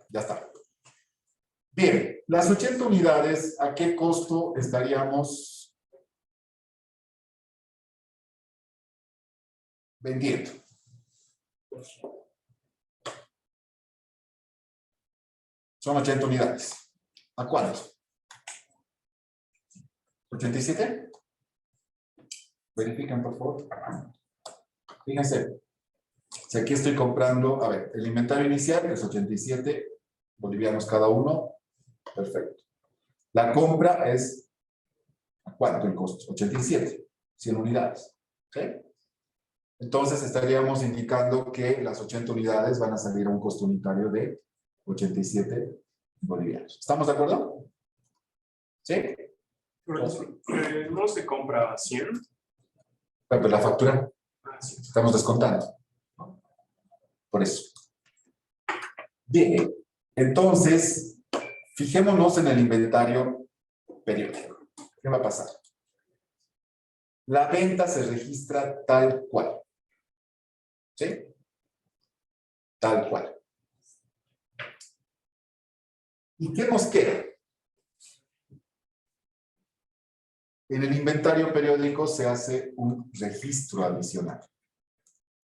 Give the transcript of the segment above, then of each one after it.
Ya está. Bien, las 80 unidades, ¿a qué costo estaríamos vendiendo? Son 80 unidades. ¿A cuánto? ¿87? Verifiquen, por favor. Fíjense, si aquí estoy comprando, a ver, el inventario inicial es 87 bolivianos cada uno. Perfecto. La compra es, ¿a cuánto el costo? 87, 100 unidades. ¿Sí? Entonces estaríamos indicando que las 80 unidades van a salir a un costo unitario de 87 bolivianos. ¿Estamos de acuerdo? ¿Sí? ¿No se compra a 100? Pero la factura, estamos descontando. Por eso. Bien, entonces, fijémonos en el inventario periódico. ¿Qué va a pasar? La venta se registra tal cual. ¿Sí? Tal cual. ¿Y qué nos queda? En el inventario periódico se hace un registro adicional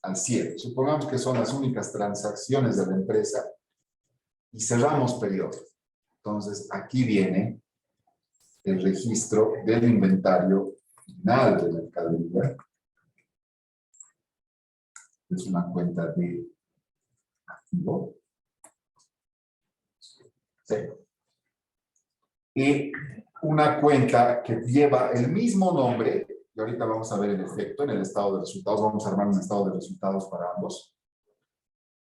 al cierre. Supongamos que son las únicas transacciones de la empresa y cerramos periodo. Entonces, aquí viene el registro del inventario final de mercadería. Es una cuenta de activo. Sí. Y una cuenta que lleva el mismo nombre, y ahorita vamos a ver el efecto en el estado de resultados, vamos a armar un estado de resultados para ambos.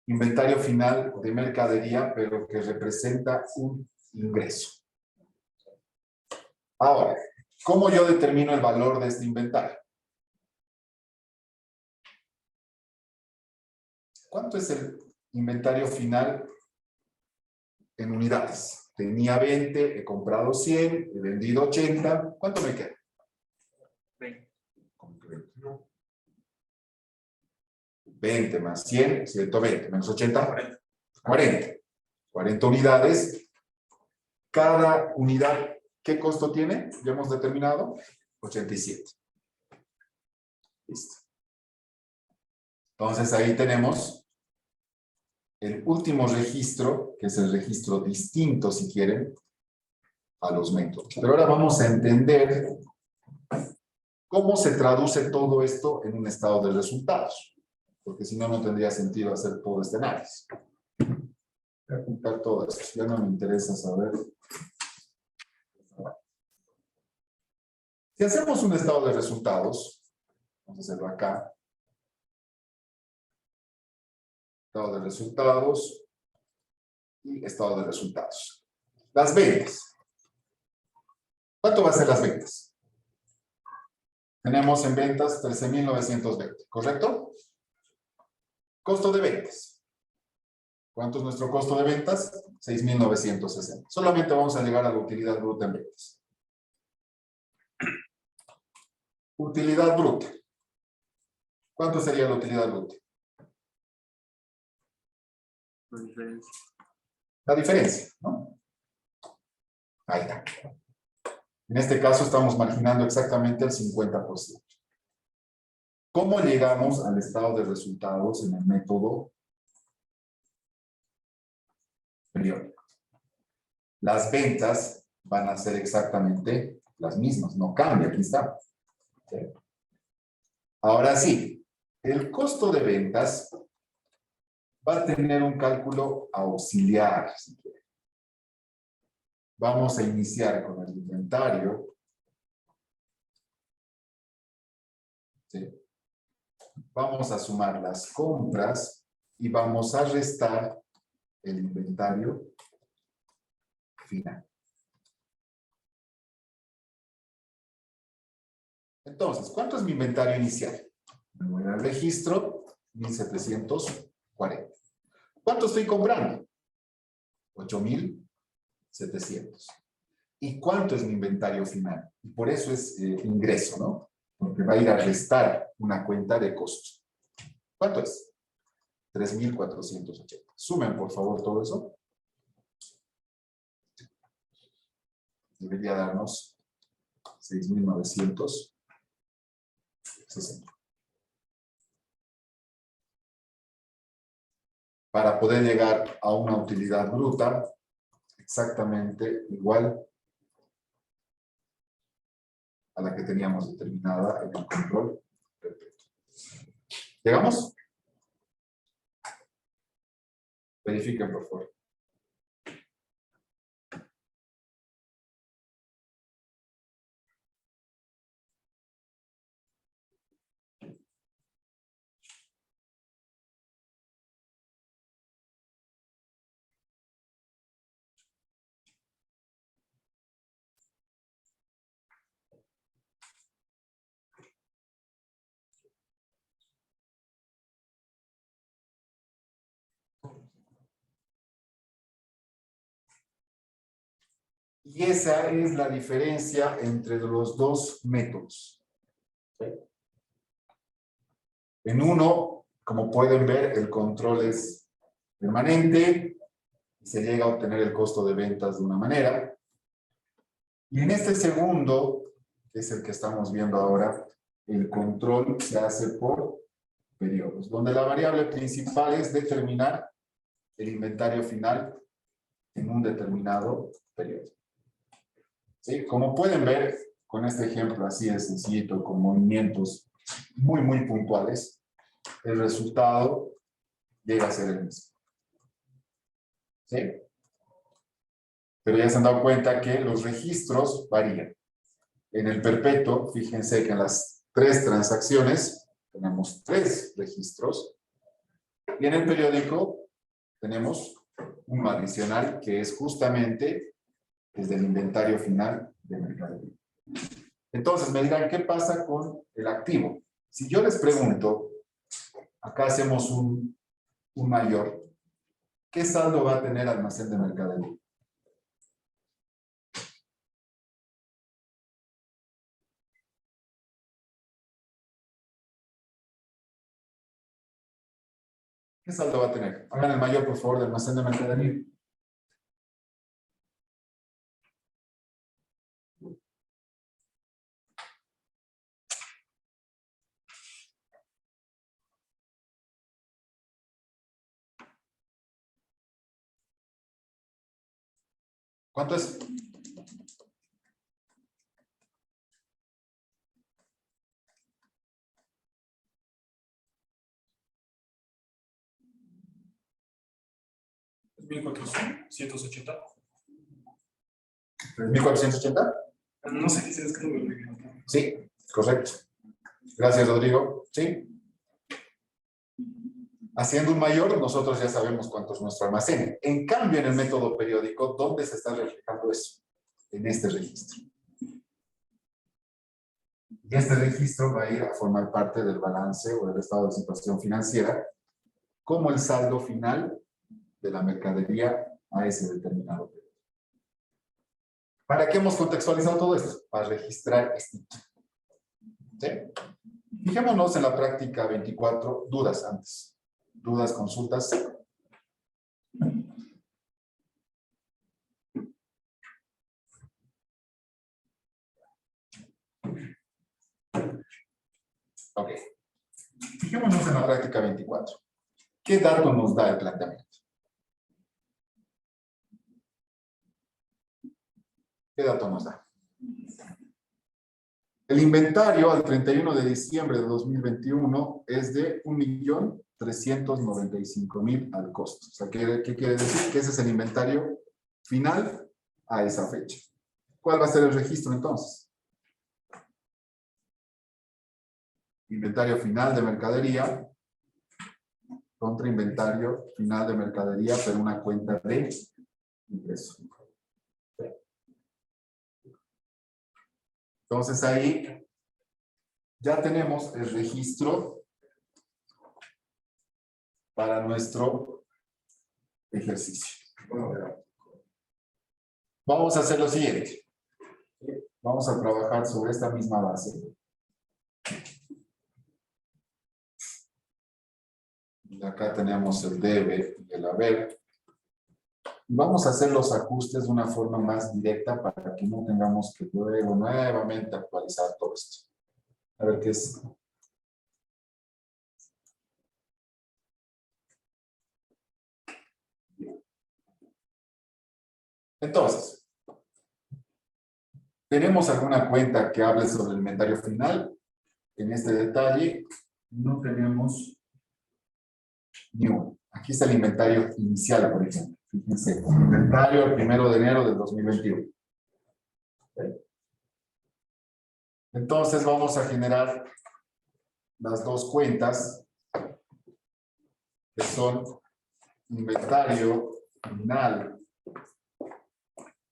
Inventario final de mercadería, pero que representa un ingreso. Ahora, ¿cómo yo determino el valor de este inventario? ¿Cuánto es el inventario final en unidades? Tenía 20, he comprado 100, he vendido 80. ¿Cuánto me queda? 20. 20 más 100, 120, menos 80, 40. 40 unidades. Cada unidad, ¿qué costo tiene? Ya hemos determinado, 87. Listo. Entonces ahí tenemos el último registro, que es el registro distinto, si quieren, a los métodos. Pero ahora vamos a entender cómo se traduce todo esto en un estado de resultados. Porque si no, no tendría sentido hacer todo este análisis. Voy a apuntar todo esto. Ya no me interesa saber. Si hacemos un estado de resultados, vamos a hacerlo acá. Estado de resultados y estado de resultados. Las ventas. ¿Cuánto va a ser las ventas? Tenemos en ventas 13.920, ¿correcto? Costo de ventas. ¿Cuánto es nuestro costo de ventas? 6.960. Solamente vamos a llegar a la utilidad bruta en ventas. Utilidad bruta. ¿Cuánto sería la utilidad bruta? La diferencia. La diferencia, ¿no? Ahí está. En este caso estamos marginando exactamente el 50%. ¿Cómo llegamos al estado de resultados en el método periódico? Las ventas van a ser exactamente las mismas, no cambia, aquí está. ¿Sí? Ahora sí, el costo de ventas va a tener un cálculo auxiliar, si quieren. Vamos a iniciar con el inventario. ¿Sí? Vamos a sumar las compras y vamos a restar el inventario final. Entonces, ¿cuánto es mi inventario inicial? Me voy al registro, 1.740. ¿Cuánto estoy comprando? 8.700. ¿Y cuánto es mi inventario final? Y por eso es ingreso, ¿no? Porque va a ir a restar una cuenta de costos. ¿Cuánto es? 3.480. Sumen, por favor, todo eso. debería darnos 6.960. Para poder llegar a una utilidad bruta exactamente igual a la que teníamos determinada en el control perpetuo. ¿Llegamos? Verifiquen, por favor. Y esa es la diferencia entre los dos métodos. ¿Sí? En uno, como pueden ver, el control es permanente y se llega a obtener el costo de ventas de una manera. Y en este segundo, que es el que estamos viendo ahora, el control se hace por periodos, donde la variable principal es determinar el inventario final en un determinado periodo. ¿Sí? Como pueden ver, con este ejemplo así de sencillito, con movimientos muy puntuales, el resultado llega a ser el mismo. ¿Sí? Pero ya se han dado cuenta que los registros varían. En el perpetuo, fíjense que en las 3 transacciones tenemos 3 registros. Y en el periódico tenemos uno adicional que es justamente desde el inventario final de mercadería. Entonces me dirán, ¿qué pasa con el activo? Si yo les pregunto, acá hacemos un mayor, ¿qué saldo va a tener almacén de mercadería? ¿Qué saldo va a tener? Hagan el mayor, por favor, de almacén de mercadería. ¿Cuánto es? ¿1480? ¿3.480? No sé qué es que no me olvidé. Sí, correcto. Gracias, Rodrigo. Sí. Haciendo un mayor, nosotros ya sabemos cuánto es nuestro almacén. En cambio, en el método periódico, ¿dónde se está reflejando eso? En este registro. Y este registro va a ir a formar parte del balance o del estado de situación financiera como el saldo final de la mercadería a ese determinado periodo. ¿Para qué hemos contextualizado todo esto? Para registrar este. ¿Sí? Fijémonos en la práctica 24, dudas antes. Dudas, consultas. Ok. Fijémonos en la práctica 24. ¿Qué dato nos da el planteamiento? ¿Qué dato nos da? El inventario al 31 de diciembre de 2021 es de 1.395.000 al costo. O sea, ¿qué quiere decir? Que ese es el inventario final a esa fecha. ¿Cuál va a ser el registro entonces? Inventario final de mercadería contra inventario final de mercadería, pero una cuenta de ingreso. Entonces ahí ya tenemos el registro para nuestro ejercicio. Vamos a hacer lo siguiente. Vamos a trabajar sobre esta misma base. Y acá tenemos el debe y el haber. Vamos a hacer los ajustes de una forma más directa para que no tengamos que luego nuevamente actualizar todo esto. A ver qué es. Entonces, ¿tenemos alguna cuenta que hable sobre el inventario final? En este detalle no tenemos ni uno. Aquí está el inventario inicial, por ejemplo. Fíjense, inventario el 1 de enero del 2021. ¿Okay? Entonces vamos a generar las dos cuentas que son inventario final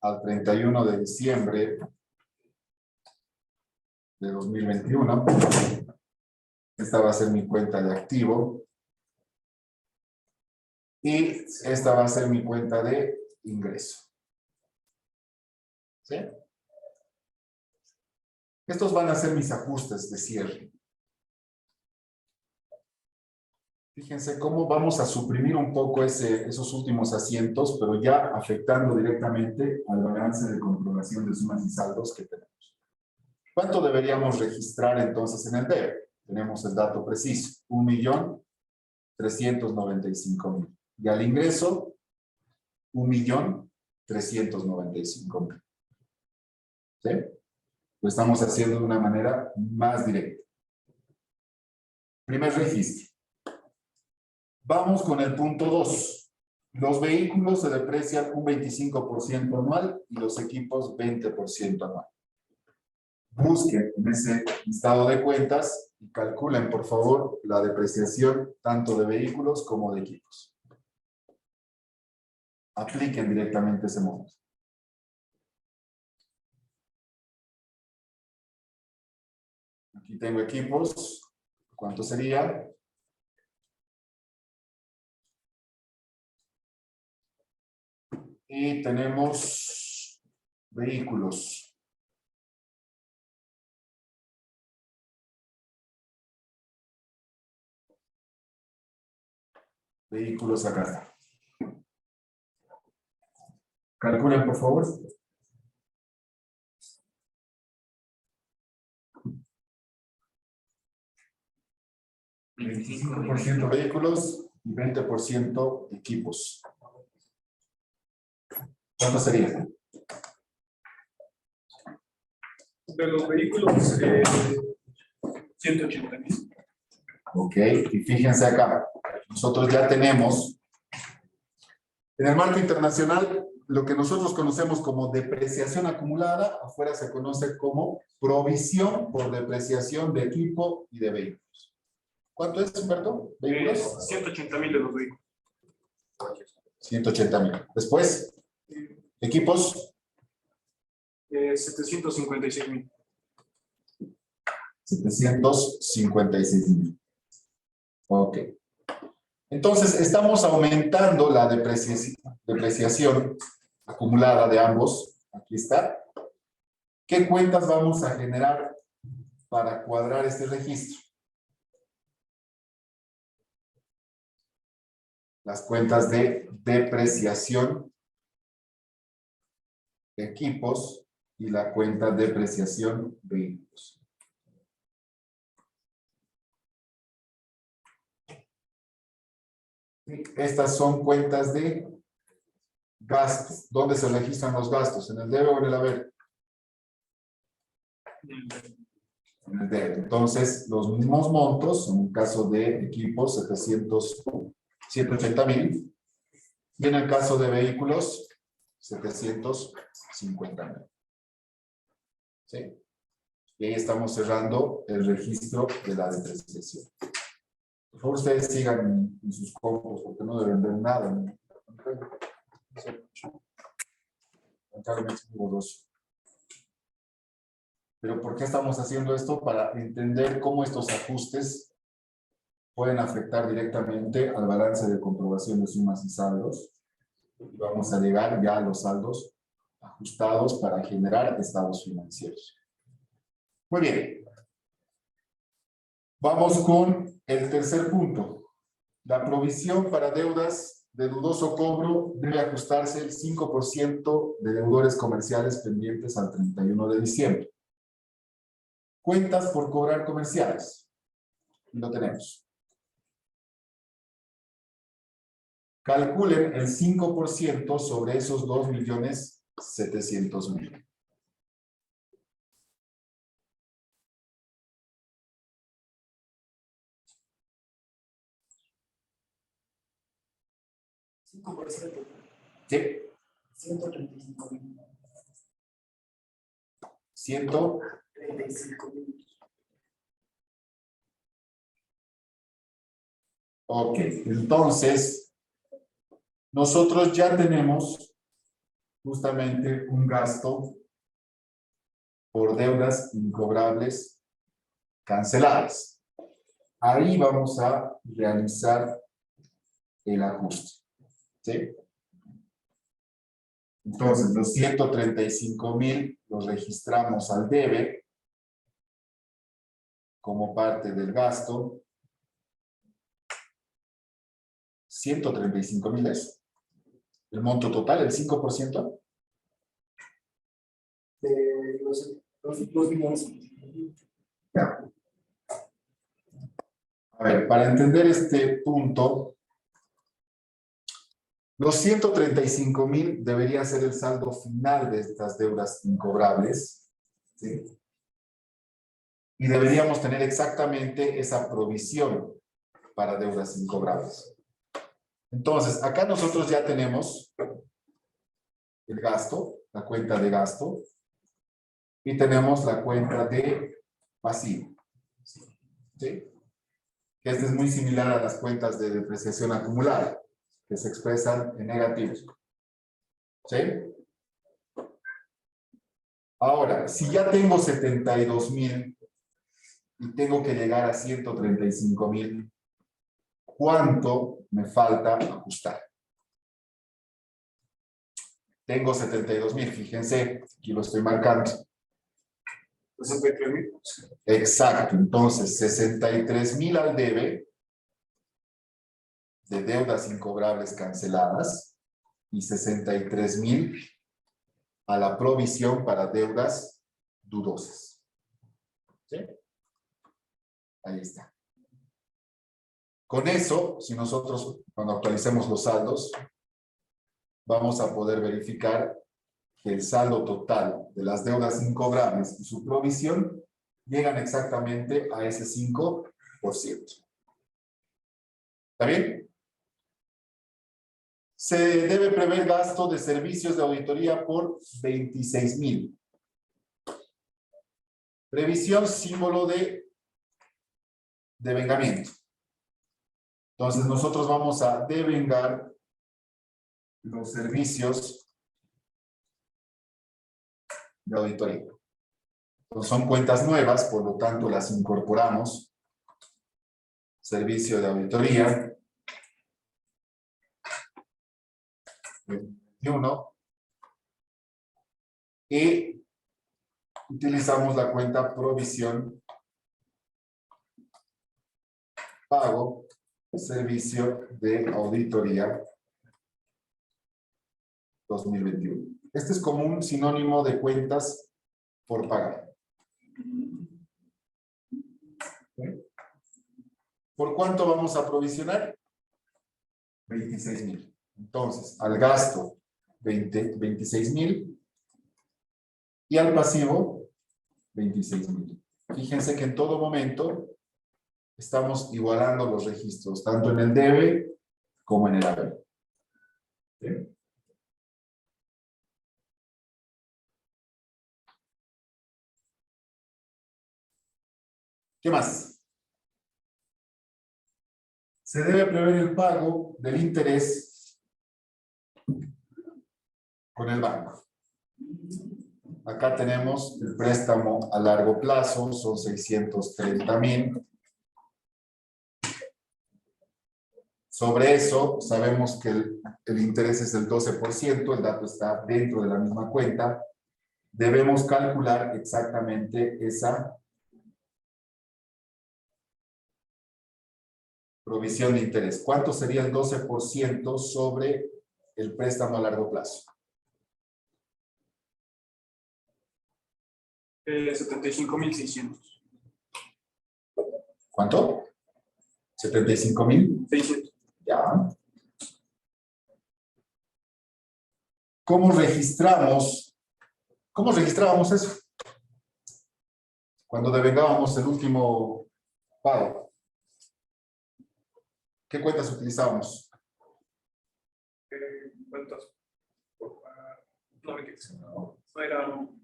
al 31 de diciembre de 2021. Esta va a ser mi cuenta de activo. Y esta va a ser mi cuenta de ingreso. ¿Sí? Estos van a ser mis ajustes de cierre. Fíjense cómo vamos a suprimir un poco esos últimos asientos, pero ya afectando directamente al balance de comprobación de sumas y saldos que tenemos. ¿Cuánto deberíamos registrar entonces en el debe? Tenemos el dato preciso, 1.395.000. Y al ingreso, 1.395.000. ¿Sí? Lo estamos haciendo de una manera más directa. Primer registro. Vamos con el punto 2. Los vehículos se deprecian un 25% anual y los equipos 20% anual. Busquen en ese listado de cuentas y calculen, por favor, la depreciación tanto de vehículos como de equipos. Apliquen directamente ese monto. Aquí tengo equipos. ¿Cuánto sería? Y tenemos vehículos. Vehículos acá. Calculen, por favor. 25% vehículos y 20% equipos. ¿Cuánto sería? De los vehículos, 180.000. Ok, y fíjense acá. Nosotros ya tenemos, en el marco internacional, lo que nosotros conocemos como depreciación acumulada, afuera se conoce como provisión por depreciación de equipo y de vehículos. ¿Cuánto es, Humberto? ¿Vehículos? 180.000 de los vehículos. 180.000. Después, equipos. 756.000. 756.000. Ok. Entonces, estamos aumentando la depreciación acumulada de ambos. Aquí está. ¿Qué cuentas vamos a generar para cuadrar este registro? Las cuentas de depreciación de equipos y la cuenta de depreciación de vehículos. Estas son cuentas de gastos. ¿Dónde se registran los gastos? ¿En el debe o en el haber? En el debe. Entonces, los mismos montos, en el caso de equipos, 180.000. Y en el caso de vehículos, 750.000. ¿Sí? Y ahí estamos cerrando el registro de la depreciación. Por favor, ustedes sigan en sus costos, porque no deben ver nada. Lamentablemente es muy borroso. Pero ¿por qué estamos haciendo esto? Para entender cómo estos ajustes pueden afectar directamente al balance de comprobación de sumas y saldos. Y vamos a llegar ya a los saldos ajustados para generar estados financieros. Muy bien. Vamos con el tercer punto. La provisión para deudas de dudoso cobro debe ajustarse el 5% de deudores comerciales pendientes al 31 de diciembre. Cuentas por cobrar comerciales. Y lo tenemos. Calculen el 5% sobre esos 2.700.000. ¿5%? ¿Sí? 135.000. 135.000. Ok, entonces, nosotros ya tenemos justamente un gasto por deudas incobrables canceladas. Ahí vamos a realizar el ajuste. ¿Sí? Entonces, los 135.000 los registramos al debe como parte del gasto. 135.000 es el monto total, el 5%. De los 2 millones. Ya. A ver, para entender este punto, los 135.000 debería ser el saldo final de estas deudas incobrables, ¿sí? Y deberíamos tener exactamente esa provisión para deudas incobrables. Entonces, acá nosotros ya tenemos el gasto, la cuenta de gasto, y tenemos la cuenta de pasivo. ¿Sí? Que este es muy similar a las cuentas de depreciación acumulada, que se expresan en negativos. ¿Sí? Ahora, si ya tengo 72.000 y tengo que llegar a 135.000, ¿cuánto me falta ajustar? Tengo 72.000, fíjense, aquí lo estoy marcando. 63.000. Exacto, entonces 63.000 al debe de deudas incobrables canceladas y 63.000 a la provisión para deudas dudosas. ¿Sí? Ahí está. Con eso, si nosotros, cuando actualicemos los saldos, vamos a poder verificar que el saldo total de las deudas incobrables y su provisión llegan exactamente a ese 5%. ¿Está bien? Se debe prever gasto de servicios de auditoría por 26.000. Previsión símbolo de devengamiento. Entonces nosotros vamos a devengar los servicios de auditoría. Entonces son cuentas nuevas, por lo tanto las incorporamos. Servicio de auditoría. 21. Y utilizamos la cuenta provisión, pago, servicio de auditoría 2021. Este es como un sinónimo de cuentas por pagar. ¿Sí? ¿Por cuánto vamos a provisionar? 26.000. Entonces, al gasto 26.000 y al pasivo 26.000. Fíjense que en todo momento estamos igualando los registros, tanto en el debe como en el haber. ¿Sí? ¿Qué más? Se debe prever el pago del interés con el banco. Acá tenemos el préstamo a largo plazo, son 630.000. Sobre eso, sabemos que el interés es el 12%, el dato está dentro de la misma cuenta. Debemos calcular exactamente esa Provisión de interés. ¿Cuánto sería el 12% sobre el préstamo a largo plazo? 75.600. ¿Cuánto? 75,000. 600. Ya. ¿Cómo registrábamos eso? Cuando devengábamos el último pago. ¿Qué cuentas utilizábamos? ¿Cuántos? No me quedé. No eran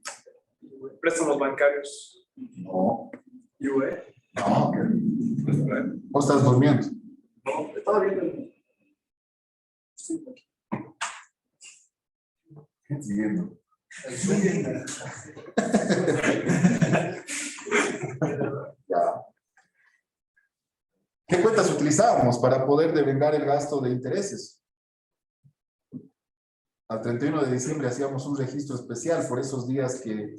préstamos bancarios. No, UE. no. ¿Vos estás durmiendo? No, estaba viendo. Sí. ¿Qué siguiendo? Ya. ¿Qué cuentas utilizábamos para poder devengar el gasto de intereses? Al 31 de diciembre hacíamos un registro especial por esos días que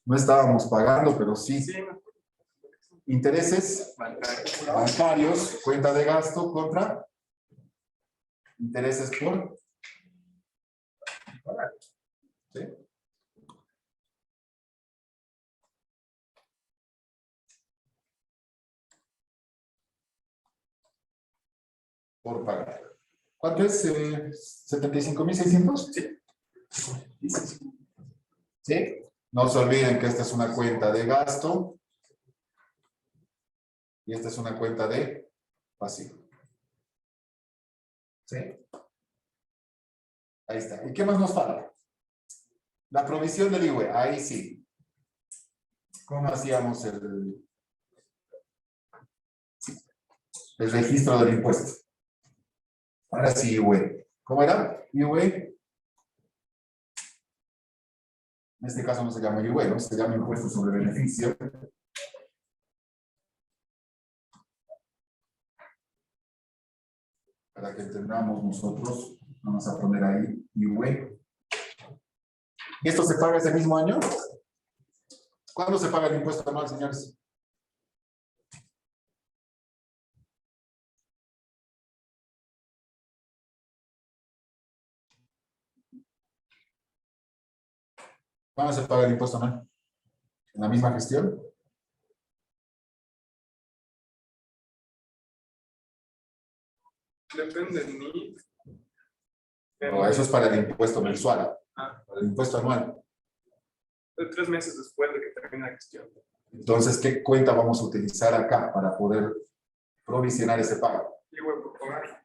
no estábamos pagando, pero sí. Sí, Intereses bancarios, cuenta de gasto contra intereses por pagar. ¿Sí? Por pagar. ¿Cuánto es? ¿75,600? sí. ¿Sí? No se olviden que esta es una cuenta de gasto y esta es una cuenta de pasivo. ¿Sí? Ahí está. ¿Y qué más nos falta? La provisión del IVE. Ahí sí. ¿Cómo hacíamos el registro del impuesto? Ahora sí, IVE. ¿Cómo era? IVE. En este caso no se llama IVE, ¿no? Se llama impuesto sobre beneficio. Para que entendamos nosotros, vamos a poner ahí IVE. ¿Esto se paga ese mismo año? ¿Cuándo se paga el impuesto anual, señores? ¿Cuándo se paga el impuesto anual? ¿En la misma gestión? Depende de mí. No, eso es para el impuesto mensual. Ah. Para el impuesto anual. 3 meses después de que termine la gestión. Entonces, ¿qué cuenta vamos a utilizar acá para poder provisionar ese pago? IVE por pagar.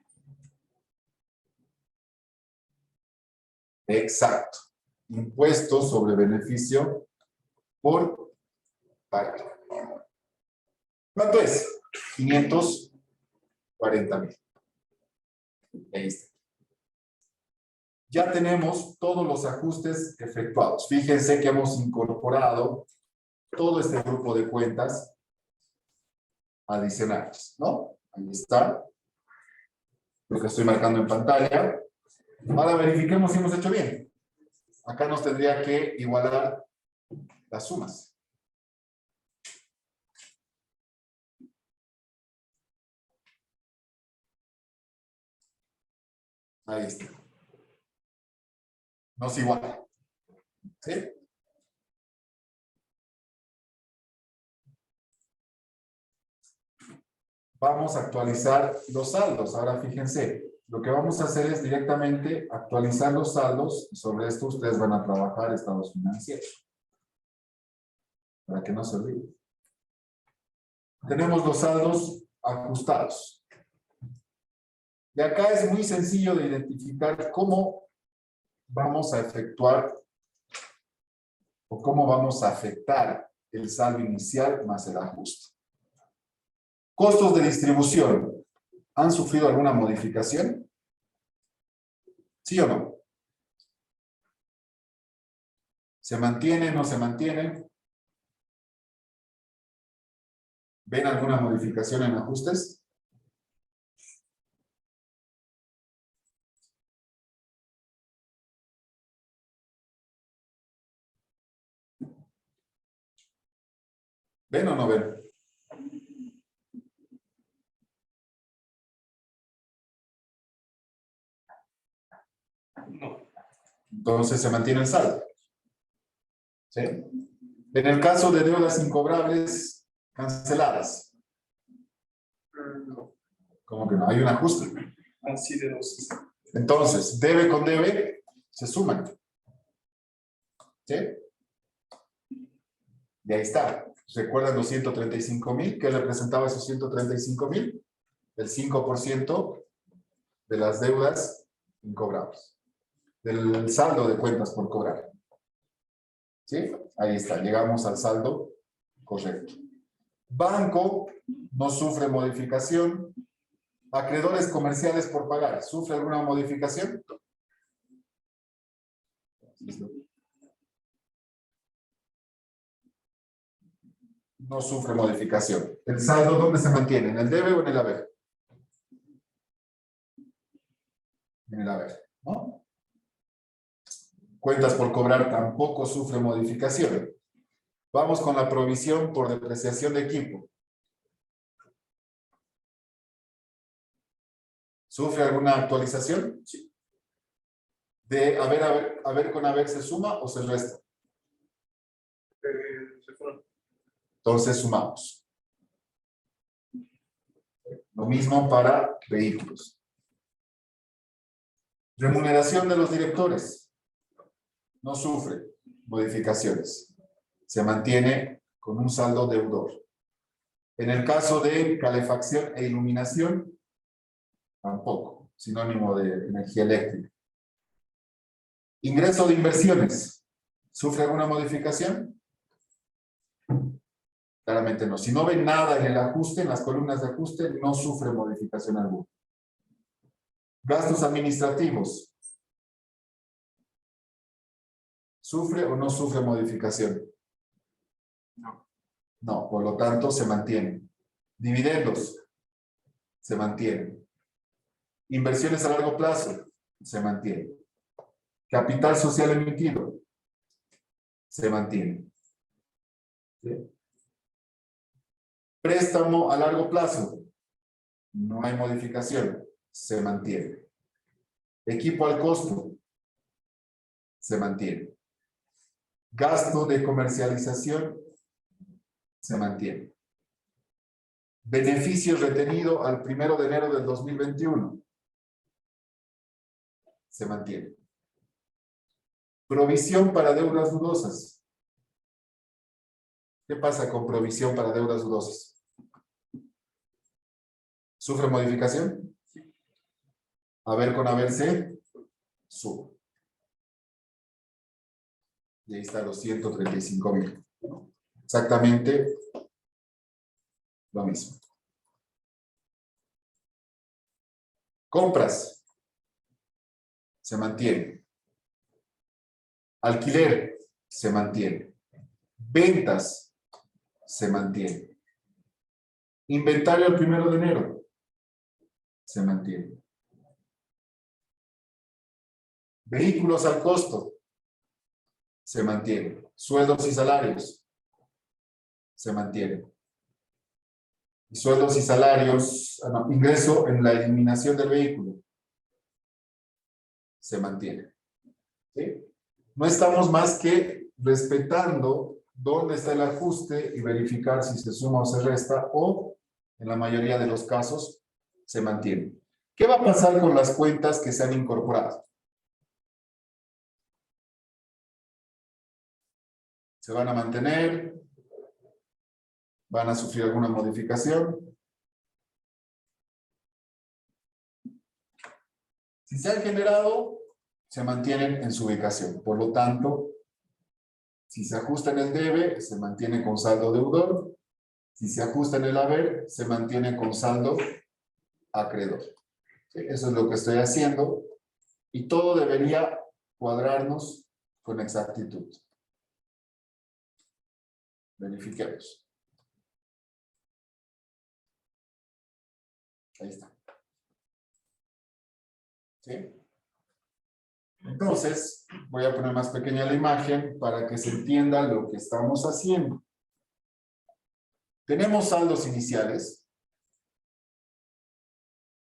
Exacto. Impuesto sobre beneficio por pagar. ¿Cuánto es? 540,000. Ahí está. Ya tenemos todos los ajustes efectuados. Fíjense que hemos incorporado todo este grupo de cuentas adicionales, ¿no? Ahí está. Lo que estoy marcando en pantalla. Ahora verifiquemos si hemos hecho bien. Acá nos tendría que igualar las sumas. Ahí está. Nos iguala. ¿Sí? Vamos a actualizar los saldos. Ahora fíjense, lo que vamos a hacer es directamente actualizar los saldos y sobre esto ustedes van a trabajar estados financieros. Para que no se olviden. Tenemos los saldos ajustados. De acá es muy sencillo de identificar cómo vamos a efectuar o cómo vamos a afectar el saldo inicial más el ajuste. Costos de distribución. ¿Han sufrido alguna modificación? ¿Sí o no? ¿Se mantiene, no se mantiene? ¿Ven alguna modificación en ajustes? ¿Ven o no ven? Entonces se mantiene el saldo. ¿Sí? En el caso de deudas incobrables canceladas, No. como que no hay un ajuste. Así de dos. Entonces, debe con debe se suman. ¿Sí? Y ahí está. ¿Recuerdan los 135,000? ¿Qué representaba esos 135,000? El 5% de las deudas incobrables. Del saldo de cuentas por cobrar. ¿Sí? Ahí está. Llegamos al saldo correcto. Banco no sufre modificación. Acreedores comerciales por pagar. ¿Sufre alguna modificación? No sufre modificación. ¿El saldo dónde se mantiene? ¿En el debe o en el haber? En el haber, ¿no? Cuentas por cobrar tampoco sufre modificación. Vamos con la provisión por depreciación de equipo. ¿Sufre alguna actualización? Sí. ¿De haber con haber se suma o se resta? Se fueron. Entonces sumamos. Lo mismo para vehículos. Remuneración de los directores. No sufre modificaciones. Se mantiene con un saldo deudor. En el caso de calefacción e iluminación, tampoco. Sinónimo de energía eléctrica. Ingreso de inversiones. ¿Sufre alguna modificación? Claramente no. Si no ven nada en el ajuste, en las columnas de ajuste, no sufre modificación alguna. Gastos administrativos. ¿Sufre o no sufre modificación? No. No, por lo tanto se mantiene. Dividendos. Se mantiene. Inversiones a largo plazo. Se mantiene. Capital social emitido. Se mantiene. ¿Sí? Préstamo a largo plazo. No hay modificación. Se mantiene. Equipo al costo. Se mantiene. Gasto de comercialización. Se mantiene. Beneficio retenido al 1 de enero del 2021. Se mantiene. Provisión para deudas dudosas. ¿Qué pasa con provisión para deudas dudosas? ¿Sufre modificación? Haber con haberse, sube. Y ahí está los 135,000. Exactamente lo mismo. Compras. Se mantiene. Alquiler. Se mantiene. Ventas. Se mantiene. Inventario al 1 de enero. Se mantiene. Vehículos al costo. Se mantiene. Sueldos y salarios. Se mantiene. Y sueldos y salarios, ingreso en la eliminación del vehículo. Se mantiene. ¿Sí? No estamos más que respetando dónde está el ajuste y verificar si se suma o se resta, o en la mayoría de los casos se mantiene. ¿Qué va a pasar con las cuentas que se han incorporado? ¿Se van a mantener? ¿Van a sufrir alguna modificación? Si se han generado, se mantienen en su ubicación. Por lo tanto, si se ajusta en el debe, se mantiene con saldo deudor. Si se ajusta en el haber, se mantiene con saldo acreedor. ¿Sí? Eso es lo que estoy haciendo. Y todo debería cuadrarnos con exactitud. Verifiquemos. Ahí está. ¿Sí? Entonces, voy a poner más pequeña la imagen para que se entienda lo que estamos haciendo. Tenemos saldos iniciales,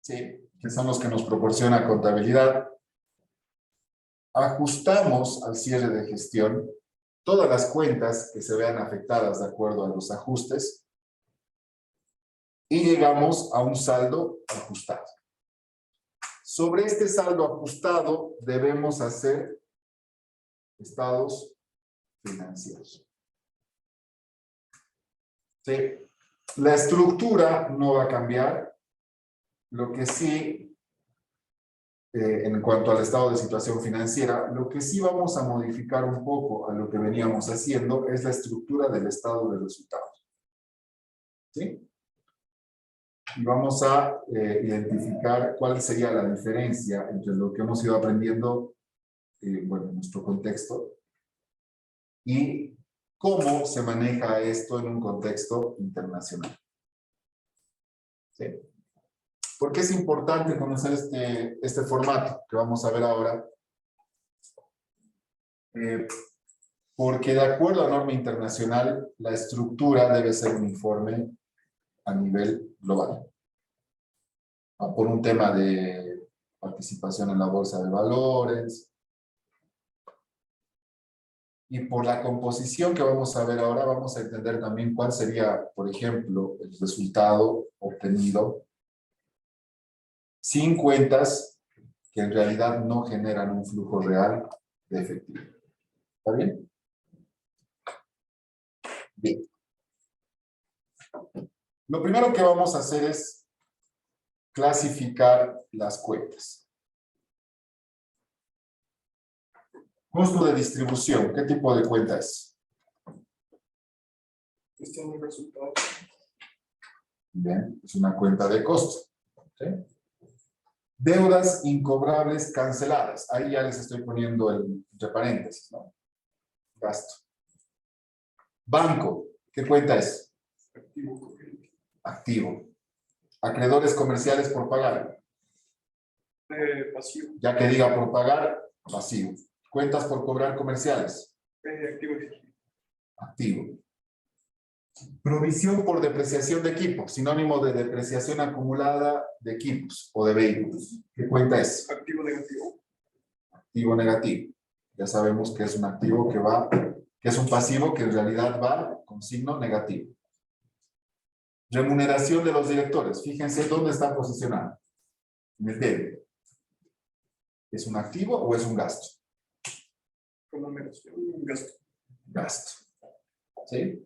¿sí? Que son los que nos proporciona contabilidad. ajustamos al cierre de gestión todas las cuentas que se vean afectadas de acuerdo a los ajustes y llegamos a un saldo ajustado. Sobre este saldo ajustado debemos hacer estados financieros. ¿Sí? La estructura no va a cambiar. Lo que sí, en cuanto al estado de situación financiera, lo que sí vamos a modificar un poco a lo que veníamos haciendo es la estructura del estado de resultados. ¿Sí? Y vamos a identificar cuál sería la diferencia entre lo que hemos ido aprendiendo, bueno, en nuestro contexto, y cómo se maneja esto en un contexto internacional. ¿Sí? ¿Por qué es importante conocer este formato que vamos a ver ahora? Porque de acuerdo a norma internacional, la estructura debe ser uniforme a nivel global. Por un tema de participación en la bolsa de valores, y por la composición que vamos a ver ahora, vamos a entender también cuál sería, por ejemplo, el resultado obtenido sin cuentas que en realidad no generan un flujo real de efectivo. ¿Está bien? Bien. Lo primero que vamos a hacer es clasificar las cuentas. Costo de distribución, ¿qué tipo de cuenta es? Gestión de resultados. Bien, es una cuenta de costo. ¿Sí? Deudas incobrables canceladas. Ahí ya les estoy poniendo entre paréntesis, ¿no? Gasto. Banco, ¿qué cuenta es? Activo corriente. Activo. Acreedores comerciales por pagar. Pasivo. Ya que diga por pagar, pasivo. Cuentas por cobrar comerciales. Activo exigido. Activo. Provisión por depreciación de equipos, sinónimo de depreciación acumulada de equipos o de vehículos. ¿Qué cuenta es? Activo negativo. Activo negativo. Ya sabemos que es un activo que es un pasivo que en realidad va con signo negativo. Remuneración de los directores. Fíjense dónde está posicionado. En el debe. ¿Es un activo o es un gasto? Remuneración. Gasto. Gasto. ¿Sí?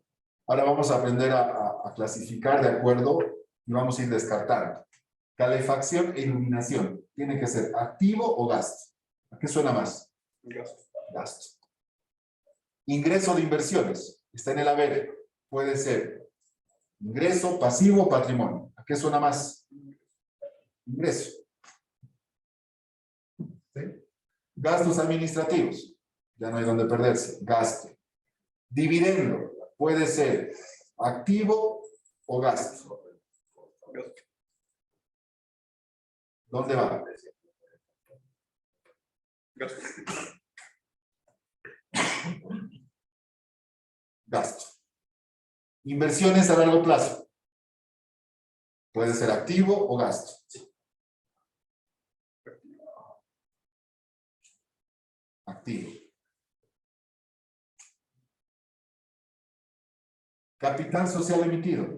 Ahora vamos a aprender a clasificar de acuerdo y vamos a ir descartando. Calefacción e iluminación. ¿Tiene que ser activo o gasto? ¿A qué suena más? Gasto. Gasto. Ingreso de inversiones. Está en el haber. Puede ser ingreso, pasivo o patrimonio. ¿A qué suena más? Ingreso. ¿Sí? Gastos administrativos. Ya no hay donde perderse. Gasto. Dividendo. Puede ser activo o gasto. Gasto. ¿Dónde va? Gasto. Gasto. Inversiones a largo plazo. Puede ser activo o gasto. Activo. Capital social emitido.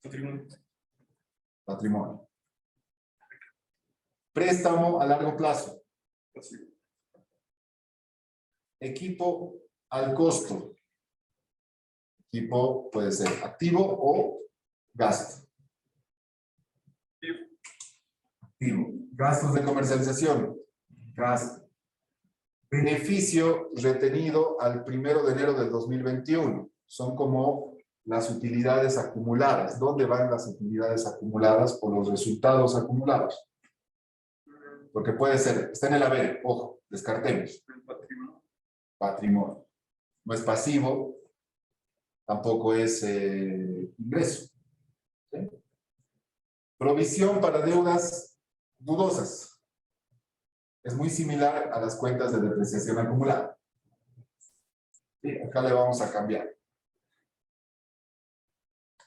Patrimonio. Patrimonio. Préstamo a largo plazo. Pasivo. Equipo al costo. Equipo puede ser activo o gasto. Activo. Gastos de comercialización. Gasto. Beneficio retenido al 1 de enero del 2021. Son como las utilidades acumuladas. ¿Dónde van las utilidades acumuladas o los resultados acumulados? Porque puede ser, está en el haber, ojo, descartemos. El patrimonio. Patrimonio. No es pasivo, tampoco es ingreso. ¿Sí? Provisión para deudas dudosas. Es muy similar a las cuentas de depreciación acumulada. Sí, acá le vamos a cambiar.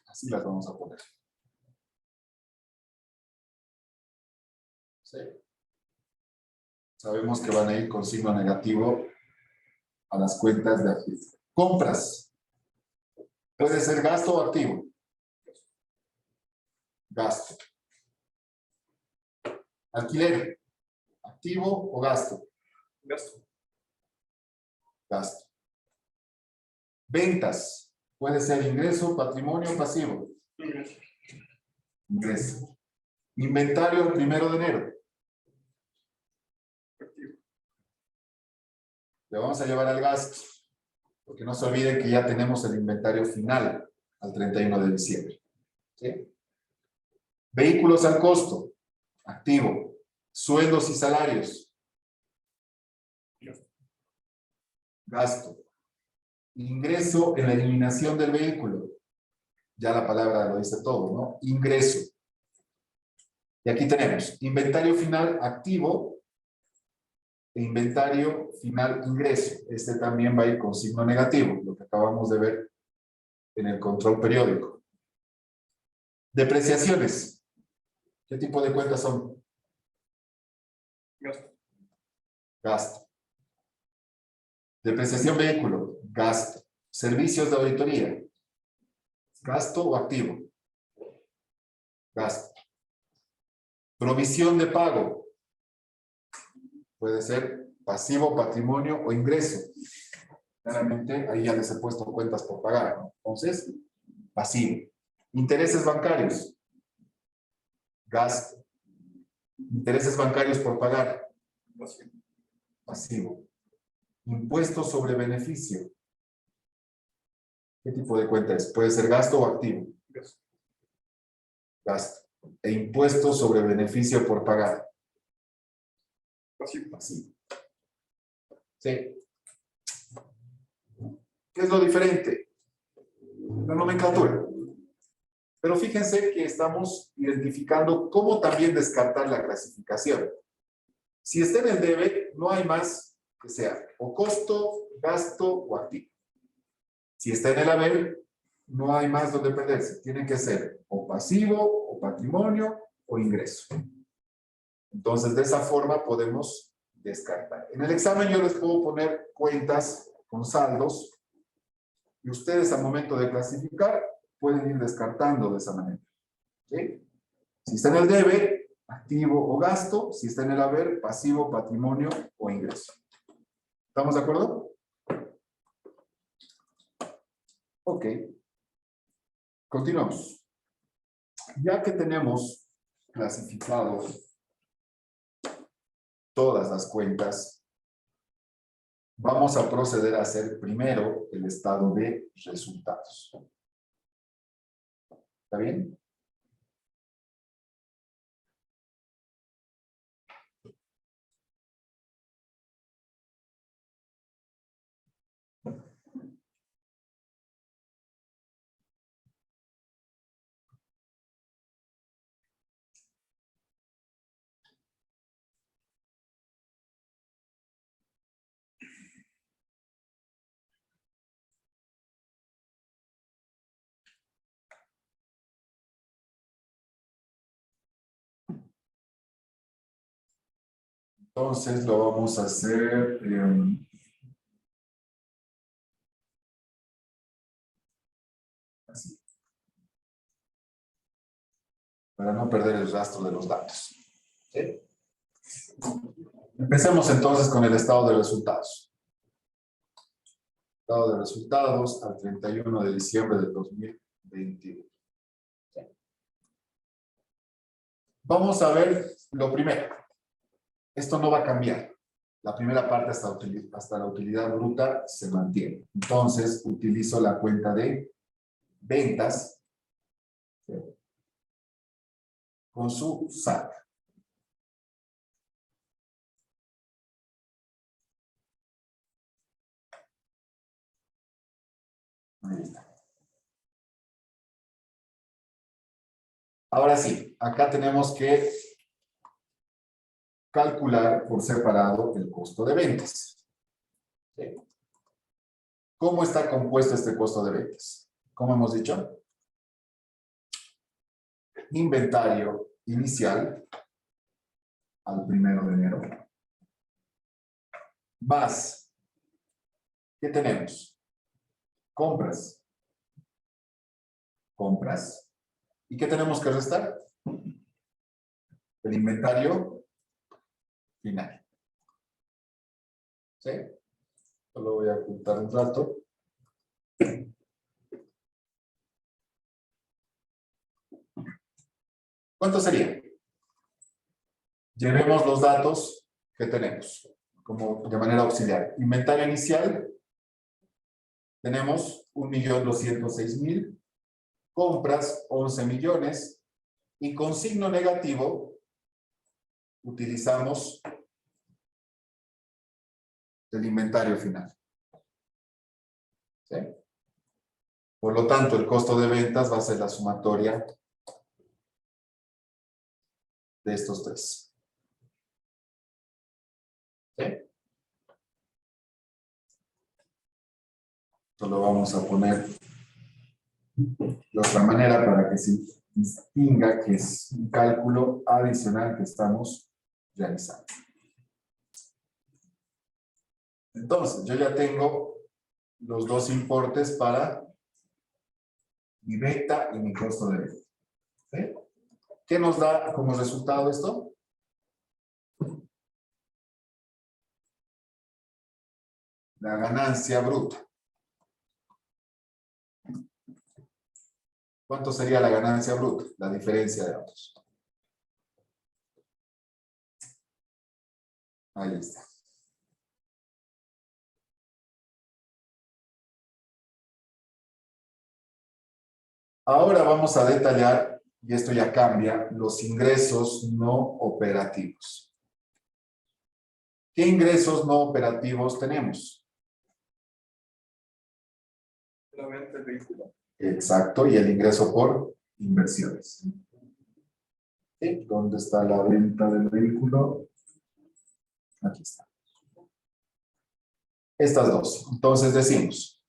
Así las vamos a poner. ¿Sí? sabemos que van a ir con signo negativo a las cuentas de activo. Compras. Puede ser gasto o activo. Gasto. Alquiler. ¿Activo o gasto? Gasto. Gasto. Ventas. Puede ser ingreso, patrimonio o pasivo. Ingreso. Ingreso. Inventario el 1 de enero. Activo. Le vamos a llevar al gasto. Porque no se olviden que ya tenemos el inventario final al 31 de diciembre. ¿Sí? Vehículos al costo. Activo. Sueldos y salarios. Gasto. Ingreso en la eliminación del vehículo. Ya la palabra lo dice todo, ¿no? Ingreso. Y aquí tenemos inventario final activo e inventario final ingreso. Este también va a ir con signo negativo, lo que acabamos de ver en el control periódico. Depreciaciones. ¿Qué tipo de cuentas son? Gasto. Gasto. Depreciación vehículo. Gasto. Servicios de auditoría. Gasto o activo. Gasto. Provisión de pago. Puede ser pasivo, patrimonio o ingreso. Claramente ahí ya les he puesto cuentas por pagar, ¿no? Entonces, pasivo. Intereses bancarios. Gasto. Intereses bancarios por pagar. Pasivo. Pasivo. Impuestos sobre beneficio. ¿Qué tipo de cuenta es? Puede ser gasto o activo. Gasto. Gasto. E impuestos sobre beneficio por pagar. Pasivo. Pasivo. ¿Sí? ¿Qué es lo diferente? La nomenclatura. Pero fíjense que estamos identificando cómo también descartar la clasificación. Si está en el debe, no hay más que sea o costo, gasto o activo. Si está en el haber, no hay más donde perderse. Tiene que ser o pasivo, o patrimonio, o ingreso. Entonces, de esa forma podemos descartar. En el examen yo les puedo poner cuentas con saldos y ustedes al momento de clasificar pueden ir descartando de esa manera. ¿Sí? Si está en el debe, activo o gasto. Si está en el haber, pasivo, patrimonio o ingreso. ¿Estamos de acuerdo? Ok. Continuamos. Ya que tenemos clasificados todas las cuentas, vamos a proceder a hacer primero el estado de resultados. ¿Está bien? Entonces lo vamos a hacer así, para no perder el rastro de los datos. ¿Sí? Empecemos entonces con el estado de resultados. Estado de resultados al 31 de diciembre del 2021. ¿Sí? Vamos a ver lo primero. Esto no va a cambiar. La primera parte hasta la utilidad bruta se mantiene. Entonces, utilizo la cuenta de ventas, ¿sí?, con su SAT. Ahí está. Ahora sí, acá tenemos que calcular por separado el costo de ventas. ¿Sí? ¿Cómo está compuesto este costo de ventas? ¿Cómo hemos dicho? Inventario inicial al 1 de enero. más, ¿qué tenemos? Compras. Compras. ¿Y qué tenemos que restar? El inventario final. ¿Sí? Solo voy a ocultar un rato. ¿Cuánto sería? Llevemos los datos que tenemos como de manera auxiliar. Inventario inicial, tenemos 1.206.000, compras 11 millones y con signo negativo utilizamos el inventario final. ¿Sí? Por lo tanto, el costo de ventas va a ser la sumatoria de estos tres. ¿Sí? Esto lo vamos a poner de otra manera para que se distinga que es un cálculo adicional que estamos realizando. Entonces, yo ya tengo los dos importes para mi venta y mi costo de venta. ¿Sí? ¿Qué nos da como resultado esto? La ganancia bruta. ¿Cuánto sería la ganancia bruta? La diferencia de ambos. Ahí está. Ahora vamos a detallar, y esto ya cambia, los ingresos no operativos. ¿Qué ingresos no operativos tenemos? La venta del vehículo. Exacto, y el ingreso por inversiones. ¿Sí? ¿Dónde está la venta del vehículo? Aquí está. Estas dos. Entonces decimos,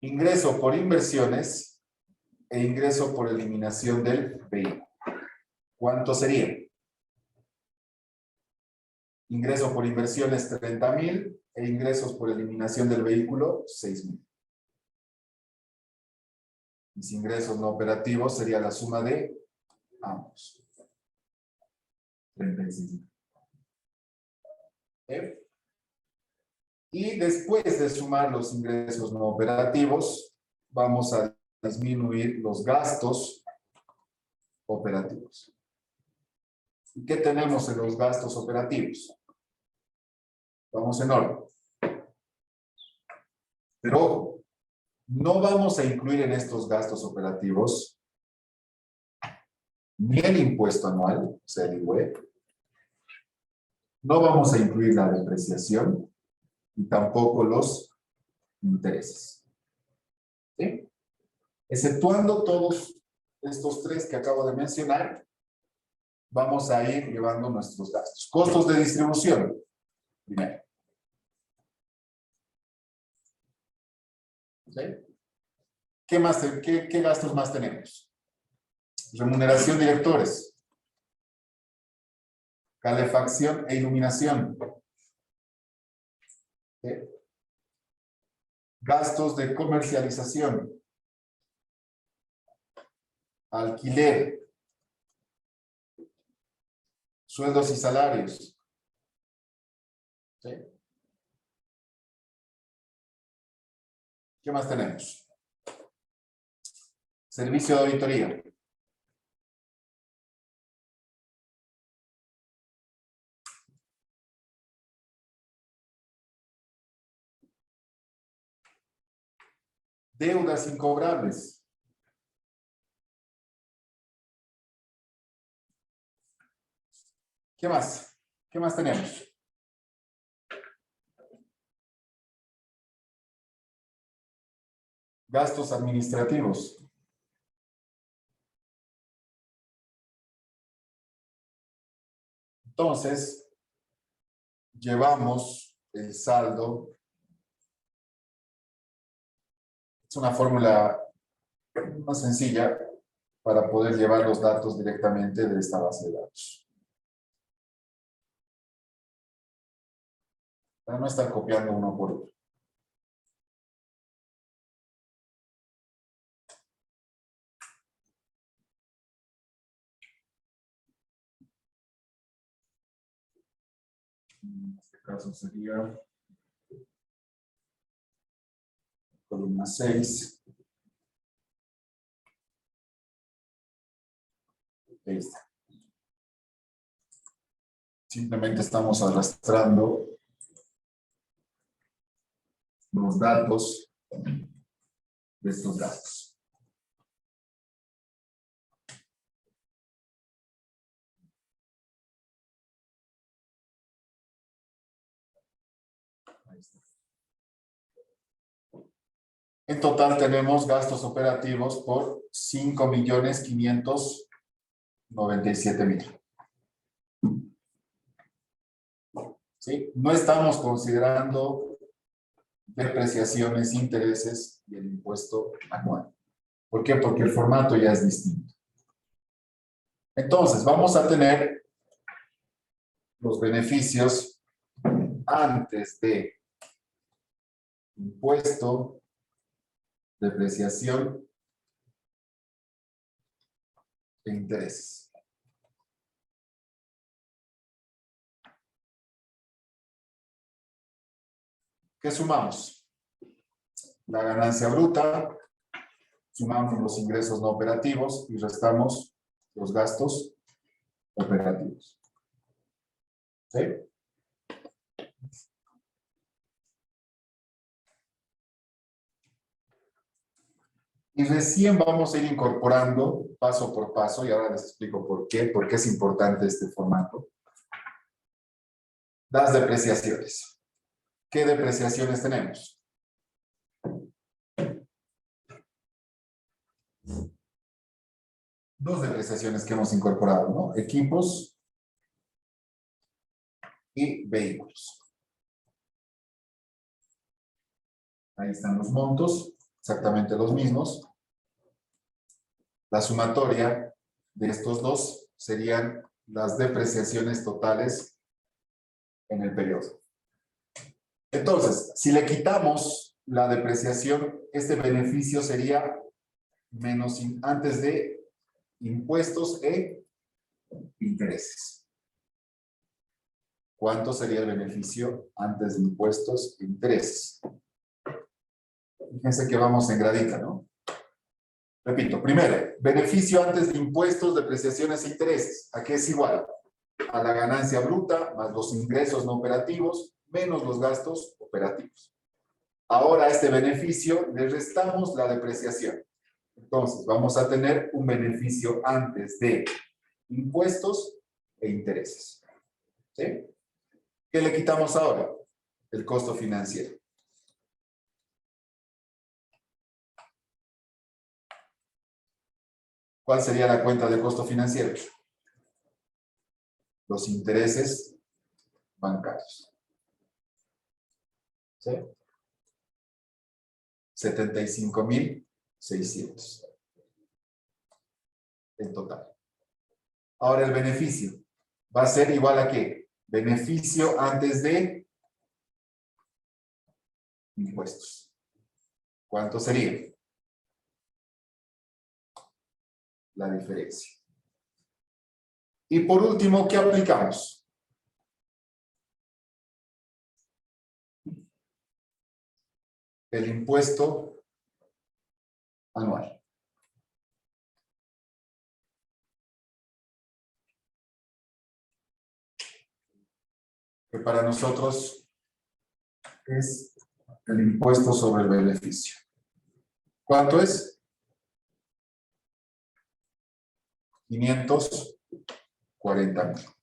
ingreso por inversiones e ingreso por eliminación del vehículo. ¿Cuánto sería? Ingreso por inversiones 30.000 e ingresos por eliminación del vehículo 6.000. Mis ingresos no operativos sería la suma de ambos. 35. ¿Sí? Y después de sumar los ingresos no operativos, vamos a disminuir los gastos operativos. ¿Y qué tenemos en los gastos operativos? Vamos en orden. Pero ojo, no vamos a incluir en estos gastos operativos ni el impuesto anual, o sea, el IVA. No vamos a incluir la depreciación y tampoco los intereses. ¿Sí? Exceptuando todos estos tres que acabo de mencionar, vamos a ir llevando nuestros gastos. Costos de distribución. Primero. ¿Sí? ¿Qué más? ¿Qué gastos más tenemos? Remuneración de directores. Calefacción e iluminación. ¿Sí? Gastos de comercialización. Alquiler. Sueldos y salarios. ¿Sí? ¿Qué más tenemos? Servicio de auditoría. Deudas incobrables. ¿Qué más? ¿Qué más tenemos? Gastos administrativos. Entonces, llevamos el saldo. Es una fórmula más sencilla. para poder llevar los datos directamente de esta base de datos. Para no estar copiando uno por otro. En este caso sería columna 6. Ahí está. Simplemente estamos arrastrando los datos de estos datos. Ahí está. En total tenemos gastos operativos por 5.597.000. ¿Sí? No estamos considerando depreciaciones, intereses y el impuesto anual. ¿Por qué? Porque el formato ya es distinto. Entonces, vamos a tener los beneficios antes de impuesto, depreciación e intereses. ¿Qué sumamos? La ganancia bruta, sumamos los ingresos no operativos y restamos los gastos operativos. ¿Sí? Y recién vamos a ir incorporando paso por paso, y ahora les explico por qué es importante este formato. Las depreciaciones. ¿Qué depreciaciones tenemos? Dos depreciaciones que hemos incorporado, ¿no? Equipos y vehículos. Ahí están los montos, exactamente los mismos. La sumatoria de estos dos serían las depreciaciones totales en el periodo. Entonces, si le quitamos la depreciación, este beneficio sería menos antes de impuestos e intereses. ¿Cuánto sería el beneficio antes de impuestos e intereses? Fíjense que vamos en gradita, ¿no? Repito, primero, beneficio antes de impuestos, depreciaciones e intereses. ¿A qué es igual? A la ganancia bruta más los ingresos no operativos menos los gastos operativos. Ahora a este beneficio le restamos la depreciación. Entonces, vamos a tener un beneficio antes de impuestos e intereses. ¿Sí? ¿Qué le quitamos ahora? El costo financiero. ¿Cuál sería la cuenta de costo financiero? Los intereses bancarios. ¿Sí? 75.600 en total. Ahora el beneficio va a ser igual a ¿qué? Beneficio antes de impuestos. ¿Cuánto sería? La diferencia. Y por último, ¿qué aplicamos? El impuesto anual. Que para nosotros es el impuesto sobre el beneficio. ¿Cuánto es? 540.000.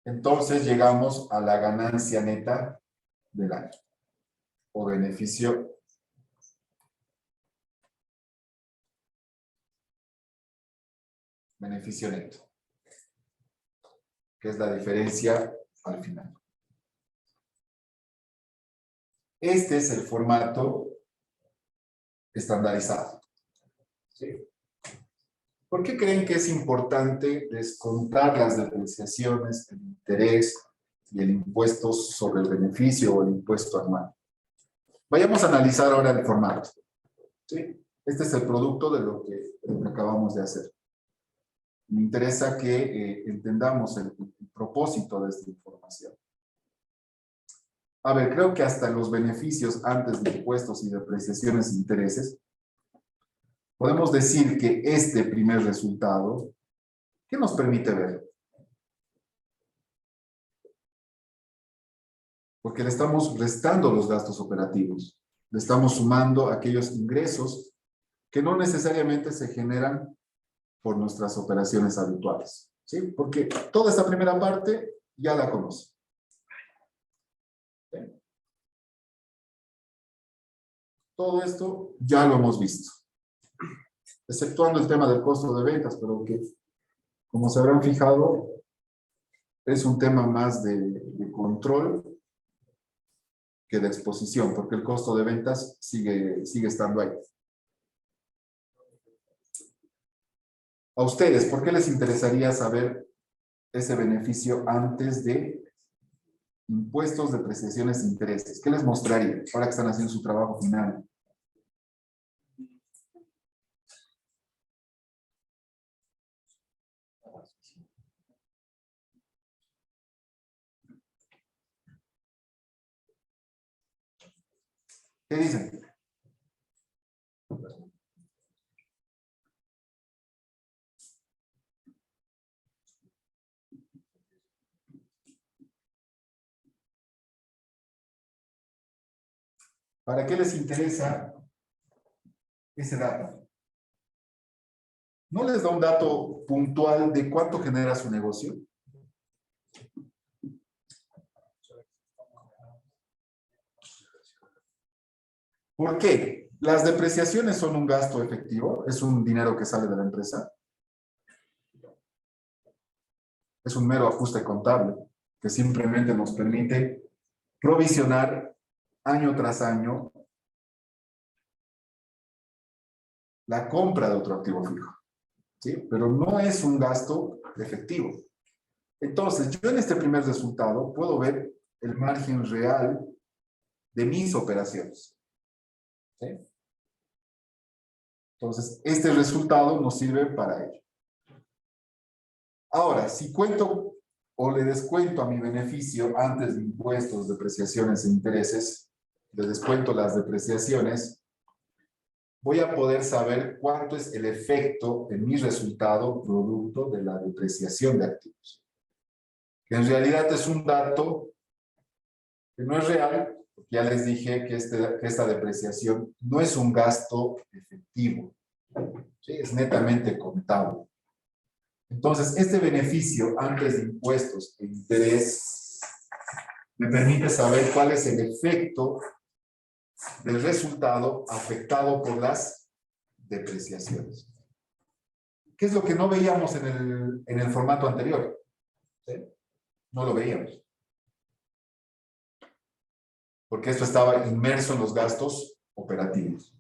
Entonces llegamos a la ganancia neta del año o beneficio neto, que es la diferencia al final. Este es el formato estandarizado. ¿Sí? ¿Por qué creen que es importante descontar las depreciaciones, el interés y el impuesto sobre el beneficio o el impuesto anual? Vayamos a analizar ahora el formato. ¿Sí? Este es el producto de lo que acabamos de hacer. Me interesa que entendamos el propósito de esta información. A ver, creo que hasta los beneficios antes de impuestos y depreciaciones e intereses, podemos decir que este primer resultado, ¿qué nos permite ver? Porque le estamos restando los gastos operativos, le estamos sumando aquellos ingresos que no necesariamente se generan por nuestras operaciones habituales, ¿sí? Porque toda esta primera parte ya la conoce. ¿Sí? Todo esto ya lo hemos visto, exceptuando el tema del costo de ventas, pero que, como se habrán fijado, es un tema más de control que de exposición, porque el costo de ventas sigue estando ahí. A ustedes, ¿por qué les interesaría saber ese beneficio antes de impuestos, depreciaciones e intereses? ¿Qué les mostraría ahora que están haciendo su trabajo final? ¿Qué dicen? ¿Para qué les interesa ese dato? ¿No les da un dato puntual de cuánto genera su negocio? ¿Por qué? Las depreciaciones son un gasto efectivo, es un dinero que sale de la empresa. Es un mero ajuste contable que simplemente nos permite provisionar año tras año la compra de otro activo fijo, ¿sí? Pero no es un gasto efectivo. Entonces, yo en este primer resultado puedo ver el margen real de mis operaciones, ¿sí? Entonces, este resultado nos sirve para ello. Ahora, si cuento o le descuento a mi beneficio antes de impuestos, depreciaciones e intereses, le descuento las depreciaciones, voy a poder saber cuánto es el efecto en mi resultado producto de la depreciación de activos. Que en realidad es un dato que no es real, porque ya les dije que esta depreciación no es un gasto efectivo, ¿sí? Es netamente contable. Entonces, este beneficio antes de impuestos e interés me permite saber cuál es el efecto del resultado afectado por las depreciaciones. ¿Qué es lo que no veíamos en el formato anterior? ¿Sí? No lo veíamos. Porque esto estaba inmerso en los gastos operativos.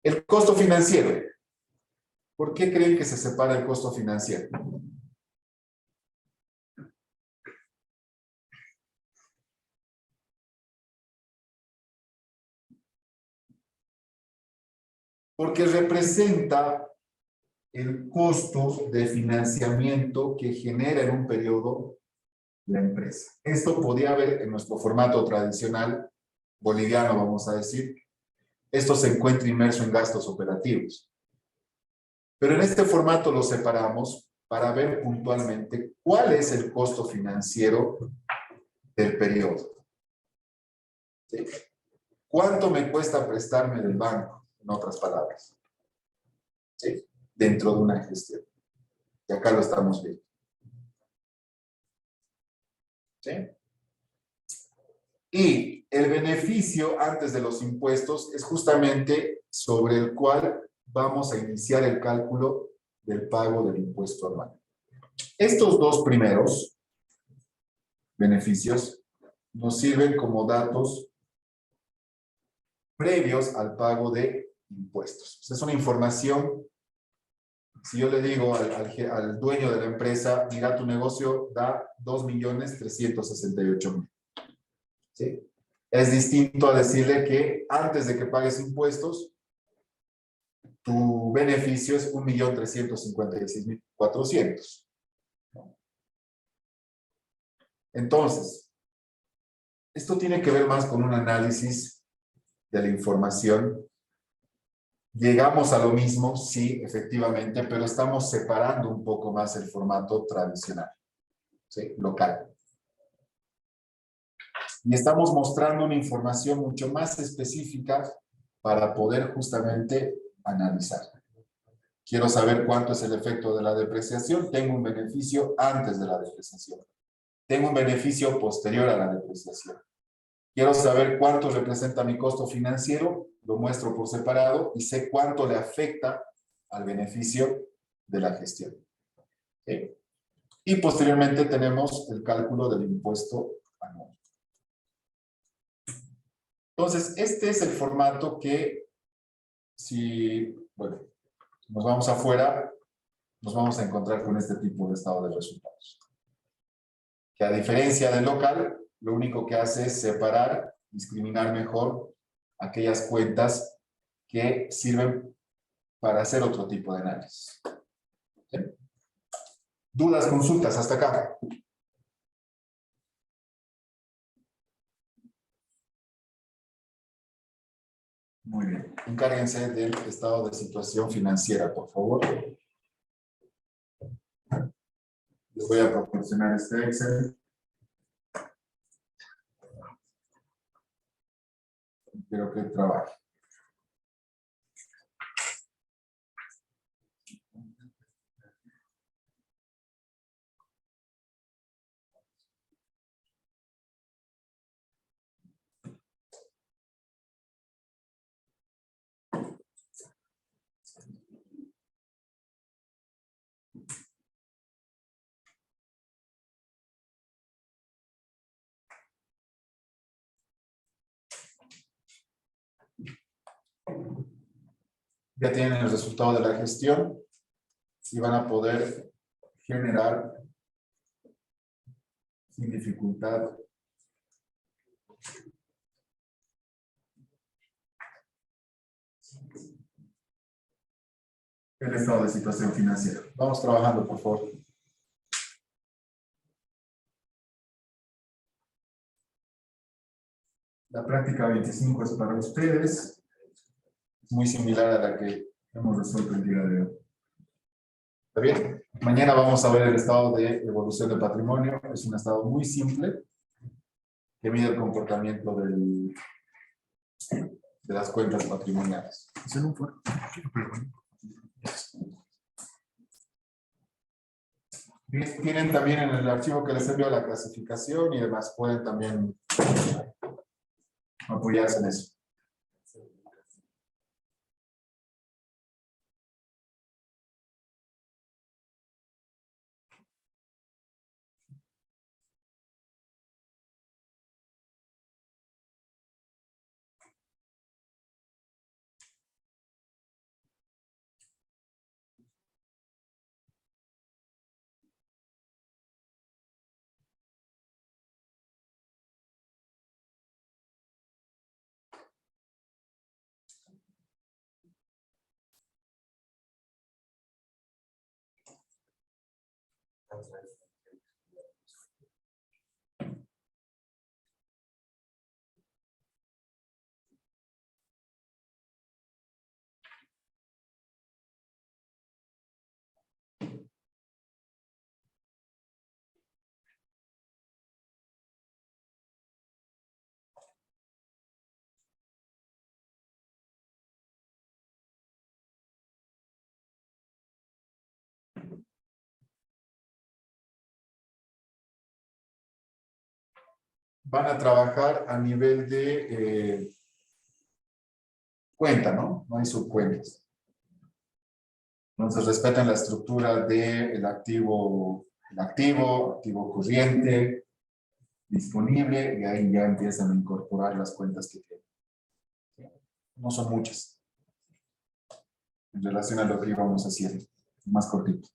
El costo financiero. ¿Por qué creen que se separa el costo financiero? Porque representa el costo de financiamiento que genera en un periodo la empresa. Esto podía haber en nuestro formato tradicional boliviano, vamos a decir. Esto se encuentra inmerso en gastos operativos. Pero en este formato lo separamos para ver puntualmente cuál es el costo financiero del periodo. ¿Sí? ¿Cuánto me cuesta prestarme del banco? En otras palabras. ¿Sí? Dentro de una gestión. Y acá lo estamos viendo. ¿Sí? Y el beneficio antes de los impuestos es justamente sobre el cual vamos a iniciar el cálculo del pago del impuesto anual. Estos dos primeros beneficios nos sirven como datos previos al pago de impuestos. Esa es una información. Si yo le digo al dueño de la empresa, mira, tu negocio da 2.368.000. ¿Sí? Es distinto a decirle que antes de que pagues impuestos, tu beneficio es 1.356.400. Entonces, esto tiene que ver más con un análisis de la información. Llegamos a lo mismo, sí, efectivamente, pero estamos separando un poco más el formato tradicional, ¿sí? Local. Y estamos mostrando una información mucho más específica para poder justamente analizar. Quiero saber cuánto es el efecto de la depreciación. Tengo un beneficio antes de la depreciación. Tengo un beneficio posterior a la depreciación. Quiero saber cuánto representa mi costo financiero, lo muestro por separado y sé cuánto le afecta al beneficio de la gestión. ¿Sí? Y posteriormente tenemos el cálculo del impuesto anual. Entonces, este es el formato que, si nos vamos afuera, nos vamos a encontrar con este tipo de estado de resultados. Que a diferencia del local, lo único que hace es separar, discriminar mejor aquellas cuentas que sirven para hacer otro tipo de análisis. ¿Sí? ¿Dudas, consultas hasta acá? Muy bien. Encárguense del estado de situación financiera, por favor. Les voy a proporcionar este Excel. Quiero que trabaje. Ya tienen el resultado de la gestión y van a poder generar sin dificultad el estado de situación financiera. Vamos trabajando, por favor. La práctica 25 es para ustedes. Es muy similar a la que hemos resuelto el día de hoy. ¿Está bien? Mañana vamos a ver el estado de evolución de patrimonio. Es un estado muy simple que mide el comportamiento de las cuentas patrimoniales. Tienen también en el archivo que les envió la clasificación y demás. Pueden también apoyarse en eso. Van a trabajar a nivel de cuenta, ¿no? No hay subcuentas. Entonces respeten la estructura del activo, activo corriente, disponible, y ahí ya empiezan a incorporar las cuentas que tienen. No son muchas. En relación a lo que íbamos haciendo. Más cortito.